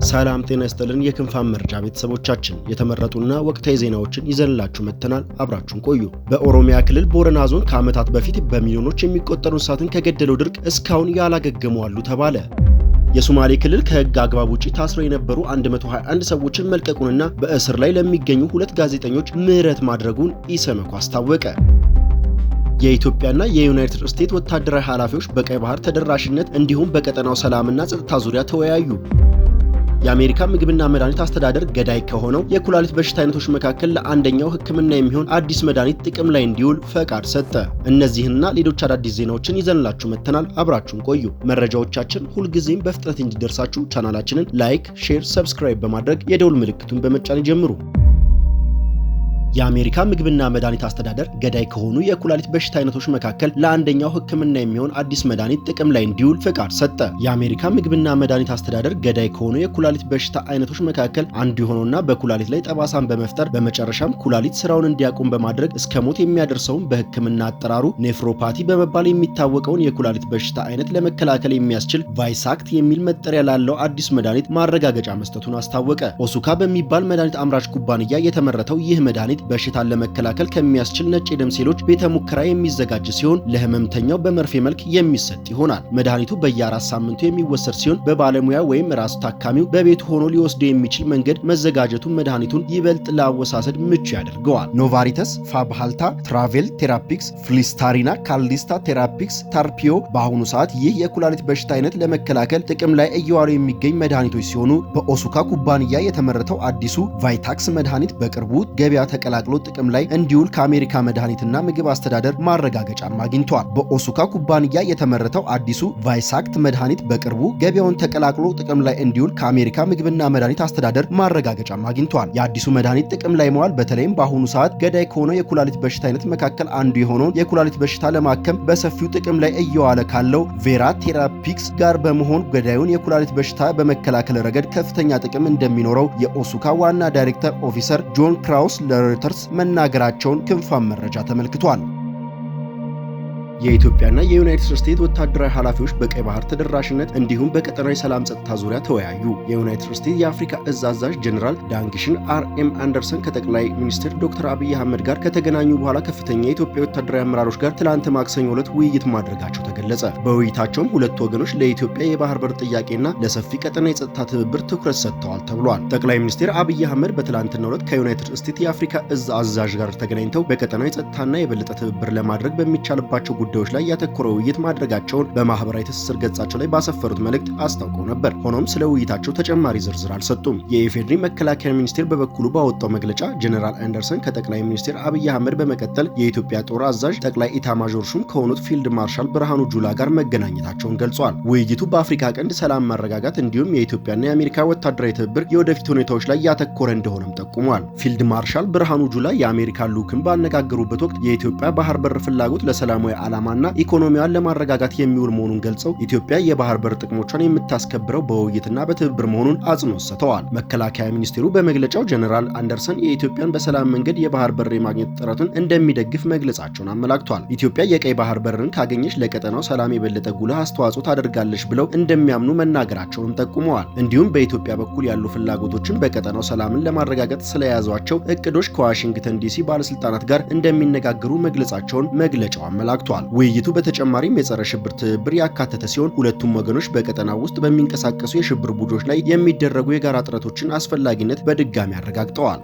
ሰላም ጤና ይስጥልን የክንፋን መረጃ ቤተሰቦቻችን የተመረጡና ወቅታዊ ዜናዎችን ይዘንላችሁ መጥተናል። አብራችሁን ቆዩ። በኦሮሚያ ክልል ቦረና ዞን ከዓመታት በፊት በሚሊዮኖች የሚቆጠሩ እንስሳትን ከገደለው ድርቅ እስካሁን ያላገገሙ አሉ ተባለ። የሶማሌ ክልል ከህግ አግባብ ውጪ ታስረው የነበሩ 121 ሰዎችን መልቀቁንና በእስር ላይ ለሚገኙ 2 ጋዜጠኞች ምህረት ማድረጉን ኢሰመኮ አስታወቀ። የኢትዮጵያና የዩናይትድ ስቴትስ ወታደራዊ ኃላፊዎች በቀይ ባህር ተደራሽነት እንዲሁም በቀጠናው ሰላምና ጸጥታ ዙሪያ ተወያዩ። የአሜሪካ ምግብና መድኃኒት አስተዳደር ገዳይ ከሆነው የኩላሊት በሽታ አይነቶች መካከል ለአንደኛው ሕክምና የሚሆን አዲስ መድኃኒት ጥቅም ላይ እንዲውል ፈቃድ ሰጠ። እነዚህንና ሌሎች አዳዲስ ዜናዎችን ይዘንላችሁ መጥተናል። አብራችሁን ቆዩ። መረጃዎቻችን ሁልጊዜም በፍጥነት እንዲደርሳችሁ ቻናላችንን ላይክ፣ ሼር፣ ሰብስክራይብ በማድረግ የደውል ምልክቱን በመጫን ይጀምሩ። የአሜሪካ ምግብና መድኃኒት አስተዳደር ገዳይ ከሆኑ የኩላሊት በሽታ አይነቶች መካከል ለአንደኛው ሕክምና የሚሆን አዲስ መድኃኒት ጥቅም ላይ እንዲውል ፍቃድ ሰጠ። የአሜሪካ ምግብና መድኃኒት አስተዳደር ገዳይ ከሆኑ የኩላሊት በሽታ አይነቶች መካከል አንዱ የሆነውና በኩላሊት ላይ ጠባሳን በመፍጠር በመጨረሻም ኩላሊት ስራውን እንዲያቆም በማድረግ እስከ ሞት የሚያደርሰውን በሕክምና አጠራሩ ኔፍሮፓቲ በመባል የሚታወቀውን የኩላሊት በሽታ አይነት ለመከላከል የሚያስችል ቫይሳክት የሚል መጠሪያ ላለው አዲስ መድኃኒት ማረጋገጫ መስጠቱን አስታወቀ። ኦሱካ በሚባል መድኃኒት አምራች ኩባንያ የተመረተው ይህ መድኃኒት በሽታን ለመከላከል ከሚያስችል ነጭ የደም ሴሎች ቤተ ሙከራ የሚዘጋጅ ሲሆን ለህመምተኛው በመርፌ መልክ የሚሰጥ ይሆናል። መድኃኒቱ በየ4 ሳምንቱ የሚወሰድ ሲሆን በባለሙያ ወይም ራሱ ታካሚው በቤቱ ሆኖ ሊወስደው የሚችል መንገድ መዘጋጀቱ መድኃኒቱን ይበልጥ ለአወሳሰድ ምቹ ያደርገዋል። ኖቫሪተስ፣ ፋብሃልታ፣ ትራቬል ቴራፒክስ፣ ፍሊስታሪና፣ ካልዲስታ ቴራፒክስ፣ ታርፒዮ በአሁኑ ሰዓት ይህ የኩላሊት በሽታ አይነት ለመከላከል ጥቅም ላይ እየዋሉ የሚገኝ መድኃኒቶች ሲሆኑ በኦሱካ ኩባንያ የተመረተው አዲሱ ቫይታክስ መድኃኒት በቅርቡ ገበያ ተቀላቅሎ ጥቅም ላይ እንዲውል ከአሜሪካ መድኃኒትና ምግብ አስተዳደር ማረጋገጫም አግኝቷል። በኦሱካ ኩባንያ የተመረተው አዲሱ ቫይሳክት መድኃኒት በቅርቡ ገበያውን ተቀላቅሎ ጥቅም ላይ እንዲውል ከአሜሪካ ምግብና መድኃኒት አስተዳደር ማረጋገጫም አግኝቷል። የአዲሱ መድኃኒት ጥቅም ላይ መዋል በተለይም በአሁኑ ሰዓት ገዳይ ከሆነው የኩላሊት በሽታ አይነት መካከል አንዱ የሆነውን የኩላሊት በሽታ ለማከም በሰፊው ጥቅም ላይ እየዋለ ካለው ቬራ ቴራፒክስ ጋር በመሆን ገዳዩን የኩላሊት በሽታ በመከላከል ረገድ ከፍተኛ ጥቅም እንደሚኖረው የኦሱካ ዋና ዳይሬክተር ኦፊሰር ጆን ክራውስ ለሮይተርስ መናገራቸውን ክንፋን መረጃ ተመልክቷል። የኢትዮጵያና የዩናይትድ ስቴትስ ወታደራዊ ኃላፊዎች በቀይ ባህር ተደራሽነት እንዲሁም በቀጠናዊ ሰላም ጸጥታ ዙሪያ ተወያዩ። የዩናይትድ ስቴትስ የአፍሪካ እዝ አዛዥ ጀነራል ዳንግሽን አርኤም አንደርሰን ከጠቅላይ ሚኒስትር ዶክተር አብይ አህመድ ጋር ከተገናኙ በኋላ ከፍተኛ የኢትዮጵያ ወታደራዊ አመራሮች ጋር ትላንት ማክሰኞ ዕለት ውይይት ማድረጋቸው ተገለጸ። በውይይታቸውም ሁለቱ ወገኖች ለኢትዮጵያ የባህር በር ጥያቄና ለሰፊ ቀጠና የጸጥታ ትብብር ትኩረት ሰጥተዋል ተብሏል። ጠቅላይ ሚኒስትር አብይ አህመድ በትላንትናው ዕለት ከዩናይትድ ስቴትስ የአፍሪካ እዝ አዛዥ ጋር ተገናኝተው በቀጠናዊ ጸጥታና የበለጠ ትብብር ለማድረግ በሚቻልባቸው ጉዳዮች ላይ ያተኮረ ውይይት ማድረጋቸውን በማህበራዊ ትስስር ገጻቸው ላይ ባሰፈሩት መልእክት አስታውቀው ነበር። ሆኖም ስለ ውይይታቸው ተጨማሪ ዝርዝር አልሰጡም። የኢፌዴሪ መከላከያ ሚኒስቴር በበኩሉ ባወጣው መግለጫ ጀነራል አንደርሰን ከጠቅላይ ሚኒስትር አብይ አህመድ በመቀጠል የኢትዮጵያ ጦር አዛዥ ጠቅላይ ኢታማዦር ሹም ከሆኑት ፊልድ ማርሻል ብርሃኑ ጁላ ጋር መገናኘታቸውን ገልጿል። ውይይቱ በአፍሪካ ቀንድ ሰላም ማረጋጋት እንዲሁም የኢትዮጵያና የአሜሪካ ወታደራዊ ትብብር የወደፊት ሁኔታዎች ላይ ያተኮረ እንደሆነም ጠቁሟል። ፊልድ ማርሻል ብርሃኑ ጁላ የአሜሪካ ልዑክን ባነጋገሩበት ወቅት የኢትዮጵያ ባህር በር ፍላጎት ለሰላማዊ ዓላማና ኢኮኖሚያን ለማረጋጋት የሚውል መሆኑን ገልጸው ኢትዮጵያ የባህር በር ጥቅሞቿን የምታስከብረው በውይይትና በትብብር መሆኑን አጽንኦት ሰጥተዋል። መከላከያ ሚኒስቴሩ በመግለጫው ጀነራል አንደርሰን የኢትዮጵያን በሰላም መንገድ የባህር በር የማግኘት ጥረቱን እንደሚደግፍ መግለጻቸውን አመላክቷል። ኢትዮጵያ የቀይ ባህር በርን ካገኘች ለቀጠናው ሰላም የበለጠ ጉልህ አስተዋጽኦ ታደርጋለች ብለው እንደሚያምኑ መናገራቸውንም ጠቁመዋል። እንዲሁም በኢትዮጵያ በኩል ያሉ ፍላጎቶችን በቀጠናው ሰላምን ለማረጋገጥ ስለያዟቸው እቅዶች ከዋሽንግተን ዲሲ ባለስልጣናት ጋር እንደሚነጋገሩ መግለጻቸውን መግለጫው አመላክቷል። ውይይቱ በተጨማሪም የጸረ ሽብር ትብብር ያካተተ ሲሆን ሁለቱም ወገኖች በቀጠናው ውስጥ በሚንቀሳቀሱ የሽብር ቡድኖች ላይ የሚደረጉ የጋራ ጥረቶችን አስፈላጊነት በድጋሚ አረጋግጠዋል።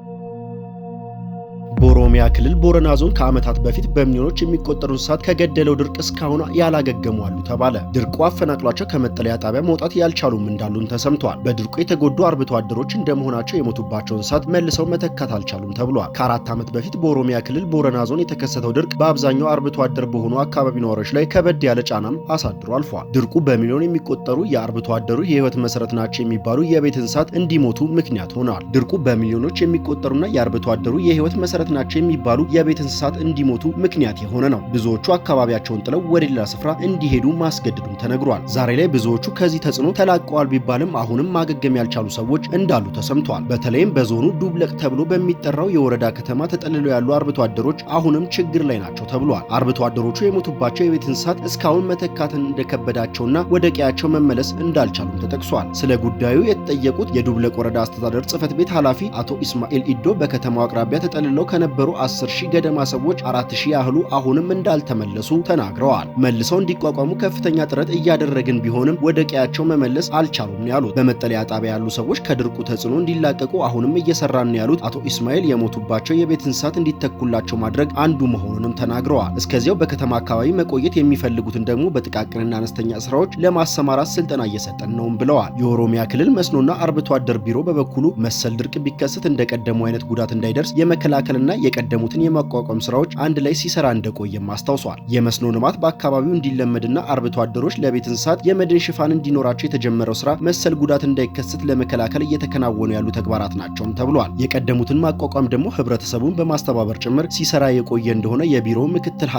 በኦሮሚያ ክልል ቦረና ዞን ከዓመታት በፊት በሚሊዮኖች የሚቆጠሩ እንስሳት ከገደለው ድርቅ እስካሁን ያላገገሙ አሉ ተባለ። ድርቁ አፈናቅሏቸው ከመጠለያ ጣቢያ መውጣት ያልቻሉም እንዳሉን ተሰምቷል። በድርቁ የተጎዱ አርብቶ አደሮች እንደመሆናቸው የሞቱባቸው እንስሳት መልሰው መተካት አልቻሉም ተብሏል። ከ4 ዓመት በፊት በኦሮሚያ ክልል ቦረና ዞን የተከሰተው ድርቅ በአብዛኛው አርብቶ አደር በሆኑ አካባቢ ነዋሪዎች ላይ ከበድ ያለ ጫናም አሳድሮ አልፏል። ድርቁ በሚሊዮን የሚቆጠሩ የአርብቶ አደሩ የህይወት መሰረት ናቸው የሚባሉ የቤት እንስሳት እንዲሞቱ ምክንያት ሆነዋል። ድርቁ በሚሊዮኖች የሚቆጠሩና የአርብቶ አደሩ የህይወት መሰረት ፍጥረት ናቸው የሚባሉ የቤት እንስሳት እንዲሞቱ ምክንያት የሆነ ነው። ብዙዎቹ አካባቢያቸውን ጥለው ወደ ሌላ ስፍራ እንዲሄዱ ማስገደዱም ተነግሯል። ዛሬ ላይ ብዙዎቹ ከዚህ ተጽዕኖ ተላቀዋል ቢባልም አሁንም ማገገም ያልቻሉ ሰዎች እንዳሉ ተሰምቷል። በተለይም በዞኑ ዱብለቅ ተብሎ በሚጠራው የወረዳ ከተማ ተጠልለው ያሉ አርብቶ አደሮች አሁንም ችግር ላይ ናቸው ተብሏል። አርብቶ አደሮቹ የሞቱባቸው የቤት እንስሳት እስካሁን መተካትን እንደከበዳቸውና ወደ ቀያቸው መመለስ እንዳልቻሉም ተጠቅሷል። ስለ ጉዳዩ የተጠየቁት የዱብለቅ ወረዳ አስተዳደር ጽሕፈት ቤት ኃላፊ አቶ ኢስማኤል ኢዶ በከተማው አቅራቢያ ተጠልለው ከነበሩ 10,000 ገደማ ሰዎች 4,000 ያህሉ አሁንም እንዳልተመለሱ ተናግረዋል። መልሰው እንዲቋቋሙ ከፍተኛ ጥረት እያደረግን ቢሆንም ወደ ቀያቸው መመለስ አልቻሉም ነው ያሉት። በመጠለያ ጣቢያ ያሉ ሰዎች ከድርቁ ተጽዕኖ እንዲላቀቁ አሁንም እየሰራን ነው ያሉት አቶ ኢስማኤል የሞቱባቸው የቤት እንስሳት እንዲተኩላቸው ማድረግ አንዱ መሆኑንም ተናግረዋል። እስከዚያው በከተማ አካባቢ መቆየት የሚፈልጉትን ደግሞ በጥቃቅንና አነስተኛ ስራዎች ለማሰማራት ስልጠና እየሰጠን ነውም ብለዋል። የኦሮሚያ ክልል መስኖና አርብቶ አደር ቢሮ በበኩሉ መሰል ድርቅ ቢከሰት እንደቀደሙ አይነት ጉዳት እንዳይደርስ የመከላከልና የቀደሙትን የማቋቋም ስራዎች አንድ ላይ ሲሰራ እንደቆየም አስታውሷል። የመስኖ ልማት በአካባቢው እንዲለመድና አርብቶ አደሮች ለቤት እንስሳት የመድን ሽፋን እንዲኖራቸው የተጀመረው ስራ መሰል ጉዳት እንዳይከሰት ለመከላከል እየተከናወኑ ያሉ ተግባራት ናቸውም ተብሏል። የቀደሙትን ማቋቋም ደግሞ ህብረተሰቡን በማስተባበር ጭምር ሲሰራ የቆየ እንደሆነ የቢሮው ምክትል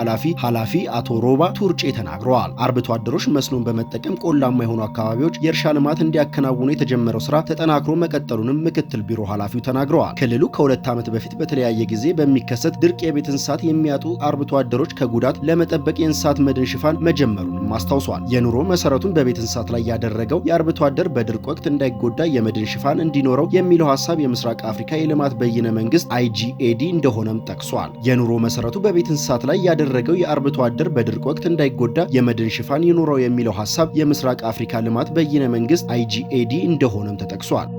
ኃላፊ አቶ ሮባ ቱርጬ ተናግረዋል። አርብቶ አደሮች መስኖን በመጠቀም ቆላማ የሆኑ አካባቢዎች የእርሻ ልማት እንዲያከናውኑ የተጀመረው ስራ ተጠናክሮ መቀጠሉንም ምክትል ቢሮ ኃላፊው ተናግረዋል። ክልሉ ከ2 ዓመት በፊት በተለያየ ጊዜ በሚከሰት ድርቅ የቤት እንስሳት የሚያጡ አርብቶ አደሮች ከጉዳት ለመጠበቅ የእንስሳት መድን ሽፋን መጀመሩንም አስታውሷል። የኑሮ መሰረቱን በቤት እንስሳት ላይ ያደረገው የአርብቶ አደር በድርቅ ወቅት እንዳይጎዳ የመድን ሽፋን እንዲኖረው የሚለው ሐሳብ የምስራቅ አፍሪካ የልማት በይነ መንግስት IGAD እንደሆነም ጠቅሷል። የኑሮ መሰረቱ በቤት እንስሳት ላይ ያደረገው የአርብቶ አደር በድርቅ ወቅት እንዳይጎዳ የመድን ሽፋን ይኖረው የሚለው ሐሳብ የምስራቅ አፍሪካ ልማት በይነ መንግስት IGAD እንደሆነም ተጠቅሷል።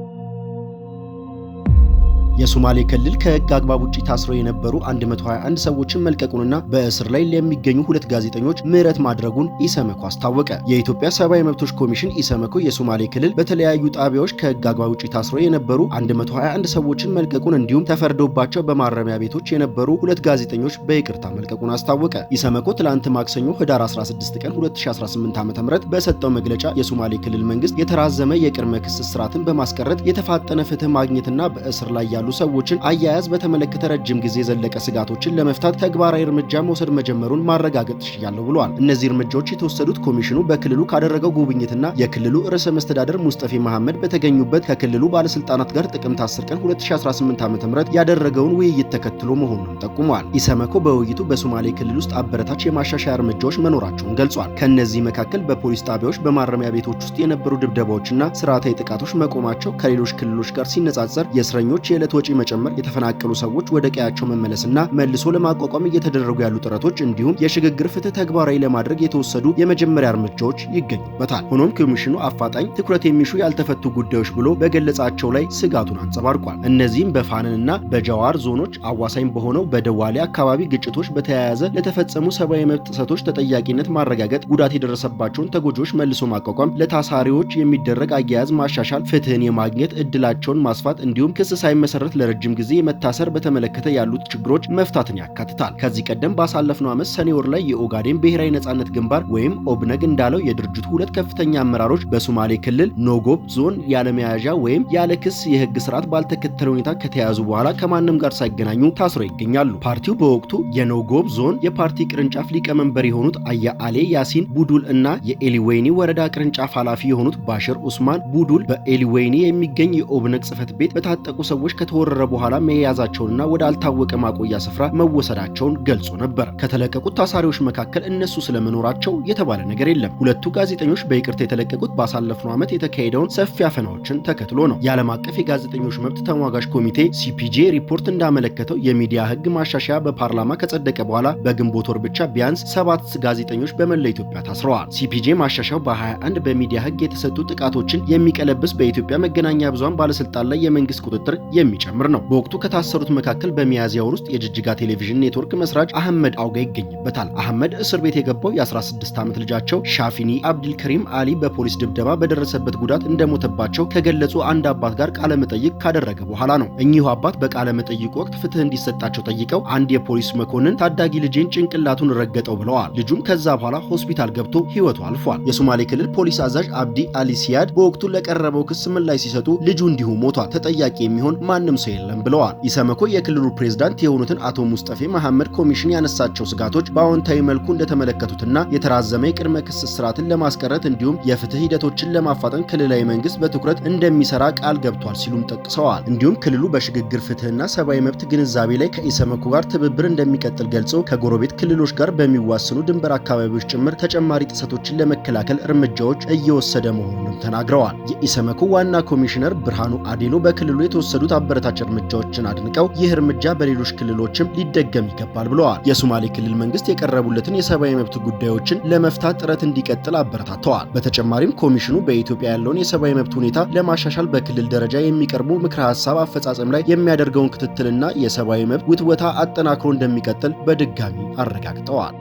የሶማሌ ክልል ከህግ አግባብ ውጪ ታስረው የነበሩ 121 ሰዎችን መልቀቁንና በእስር ላይ ለሚገኙ 2 ጋዜጠኞች ምህረት ማድረጉን ኢሰመኮ አስታወቀ። የኢትዮጵያ ሰብአዊ መብቶች ኮሚሽን ኢሰመኮ የሶማሌ ክልል በተለያዩ ጣቢያዎች ከህግ አግባብ ውጪ ታስረው የነበሩ 121 ሰዎችን መልቀቁን እንዲሁም ተፈርዶባቸው በማረሚያ ቤቶች የነበሩ 2 ጋዜጠኞች በይቅርታ መልቀቁን አስታወቀ። ኢሰመኮ ትላንት ማክሰኞ ህዳር 16 ቀን 2018 ዓ.ም በሰጠው መግለጫ የሶማሌ ክልል መንግስት የተራዘመ የቅድመ ክስ ስርዓትን በማስቀረት የተፋጠነ ፍትህ ማግኘትና በእስር ላይ ያሉ ሰዎችን አያያዝ በተመለከተ ረጅም ጊዜ የዘለቀ ስጋቶችን ለመፍታት ተግባራዊ እርምጃ መውሰድ መጀመሩን ማረጋገጥ ችያለሁ ብሏል። እነዚህ እርምጃዎች የተወሰዱት ኮሚሽኑ በክልሉ ካደረገው ጉብኝትና የክልሉ ርዕሰ መስተዳደር ሙስጠፌ መሐመድ በተገኙበት ከክልሉ ባለስልጣናት ጋር ጥቅምት 10 ቀን 2018 ዓ.ም ያደረገውን ውይይት ተከትሎ መሆኑን ጠቁሟል። ኢሰመኮ በውይይቱ በሶማሌ ክልል ውስጥ አበረታች የማሻሻያ እርምጃዎች መኖራቸውን ገልጿል። ከነዚህ መካከል በፖሊስ ጣቢያዎች፣ በማረሚያ ቤቶች ውስጥ የነበሩ ድብደባዎችና ስርዓታዊ ጥቃቶች መቆማቸው፣ ከሌሎች ክልሎች ጋር ሲነጻጸር የእስረኞች የዕለት ወጪ መጨመር፣ የተፈናቀሉ ሰዎች ወደ ቀያቸው መመለስና መልሶ ለማቋቋም እየተደረጉ ያሉ ጥረቶች እንዲሁም የሽግግር ፍትህ ተግባራዊ ለማድረግ የተወሰዱ የመጀመሪያ እርምጃዎች ይገኙበታል። ሆኖም ኮሚሽኑ አፋጣኝ ትኩረት የሚሹ ያልተፈቱ ጉዳዮች ብሎ በገለጻቸው ላይ ስጋቱን አንጸባርቋል። እነዚህም በፋነንና በጃዋር ዞኖች አዋሳኝ በሆነው በደዋሌ አካባቢ ግጭቶች በተያያዘ ለተፈጸሙ ሰብአዊ መብት ጥሰቶች ተጠያቂነት ማረጋገጥ፣ ጉዳት የደረሰባቸውን ተጎጂዎች መልሶ ማቋቋም፣ ለታሳሪዎች የሚደረግ አያያዝ ማሻሻል፣ ፍትህን የማግኘት እድላቸውን ማስፋት እንዲሁም ክስ ሳይመሰረት ለረጅም ጊዜ መታሰር በተመለከተ ያሉት ችግሮች መፍታትን ያካትታል። ከዚህ ቀደም ባሳለፍነው ዓመት ሰኔ ወር ላይ የኦጋዴን ብሔራዊ ነጻነት ግንባር ወይም ኦብነግ እንዳለው የድርጅቱ 2 ከፍተኛ አመራሮች በሶማሌ ክልል ኖጎብ ዞን ያለመያዣ ወይም ያለ ክስ የህግ ስርዓት ባልተከተለ ሁኔታ ከተያዙ በኋላ ከማንም ጋር ሳይገናኙ ታስረው ይገኛሉ። ፓርቲው በወቅቱ የኖጎብ ዞን የፓርቲ ቅርንጫፍ ሊቀመንበር የሆኑት አያ አሌ ያሲን ቡዱል እና የኤሊዌኒ ወረዳ ቅርንጫፍ ኃላፊ የሆኑት ባሽር ኡስማን ቡዱል በኤሊዌኒ የሚገኝ የኦብነግ ጽሕፈት ቤት በታጠቁ ሰዎች ከተወረረ በኋላ መያዛቸውንና ወደ አልታወቀ ማቆያ ስፍራ መወሰዳቸውን ገልጾ ነበር። ከተለቀቁት ታሳሪዎች መካከል እነሱ ስለመኖራቸው የተባለ ነገር የለም። 2 ጋዜጠኞች በይቅርታ የተለቀቁት ባሳለፍነው ዓመት የተካሄደውን ሰፊ አፈናዎችን ተከትሎ ነው። የዓለም አቀፍ የጋዜጠኞች መብት ተሟጋች ኮሚቴ CPJ ሪፖርት እንዳመለከተው የሚዲያ ህግ ማሻሻያ በፓርላማ ከጸደቀ በኋላ በግንቦት ወር ብቻ ቢያንስ 7 ጋዜጠኞች በመላ ኢትዮጵያ ታስረዋል። CPJ ማሻሻያው በ21 በሚዲያ ህግ የተሰጡ ጥቃቶችን የሚቀለብስ በኢትዮጵያ መገናኛ ብዙሃን ባለስልጣን ላይ የመንግስት ቁጥጥር የሚጨምር ነው። በወቅቱ ከታሰሩት መካከል በሚያዝያ ወር ውስጥ የጅጅጋ ቴሌቪዥን ኔትወርክ መስራች አህመድ አውጋ ይገኝበታል። አህመድ እስር ቤት የገባው የ16 ዓመት ልጃቸው ሻፊኒ አብዱልከሪም አሊ በፖሊስ ድብደባ በደረሰበት ጉዳት እንደሞተባቸው ከገለጹ አንድ አባት ጋር ቃለ መጠይቅ ካደረገ በኋላ ነው። እኚሁ አባት በቃለ መጠይቁ ወቅት ፍትህ እንዲሰጣቸው ጠይቀው አንድ የፖሊስ መኮንን ታዳጊ ልጄን ጭንቅላቱን ረገጠው ብለዋል። ልጁም ከዛ በኋላ ሆስፒታል ገብቶ ህይወቱ አልፏል። የሶማሌ ክልል ፖሊስ አዛዥ አብዲ አሊ ሲያድ በወቅቱ ለቀረበው ክስ ምላሽ ሲሰጡ ልጁ እንዲሁ ሞቷል፣ ተጠያቂ የሚሆን ማንም ማንም ሰው የለም ብለዋል። ኢሰመኮ የክልሉ ፕሬዝዳንት የሆኑትን አቶ ሙስጠፌ መሐመድ ኮሚሽን ያነሳቸው ስጋቶች በአዎንታዊ መልኩ እንደተመለከቱትና የተራዘመ የቅድመ ክስ ስርዓትን ለማስቀረት እንዲሁም የፍትህ ሂደቶችን ለማፋጠን ክልላዊ መንግስት በትኩረት እንደሚሰራ ቃል ገብቷል ሲሉም ጠቅሰዋል። እንዲሁም ክልሉ በሽግግር ፍትህና ሰብአዊ መብት ግንዛቤ ላይ ከኢሰመኮ ጋር ትብብር እንደሚቀጥል ገልጾ ከጎረቤት ክልሎች ጋር በሚዋሰኑ ድንበር አካባቢዎች ጭምር ተጨማሪ ጥሰቶችን ለመከላከል እርምጃዎች እየወሰደ መሆኑንም ተናግረዋል። የኢሰመኮ ዋና ኮሚሽነር ብርሃኑ አዴሎ በክልሉ የተወሰዱት አበረታች እርምጃዎችን አድንቀው ይህ እርምጃ በሌሎች ክልሎችም ሊደገም ይገባል ብለዋል። የሶማሌ ክልል መንግስት የቀረቡለትን የሰብአዊ መብት ጉዳዮችን ለመፍታት ጥረት እንዲቀጥል አበረታተዋል። በተጨማሪም ኮሚሽኑ በኢትዮጵያ ያለውን የሰብአዊ መብት ሁኔታ ለማሻሻል በክልል ደረጃ የሚቀርቡ ምክረ ሀሳብ አፈጻጸም ላይ የሚያደርገውን ክትትልና የሰብአዊ መብት ውትወታ አጠናክሮ እንደሚቀጥል በድጋሚ አረጋግጠዋል።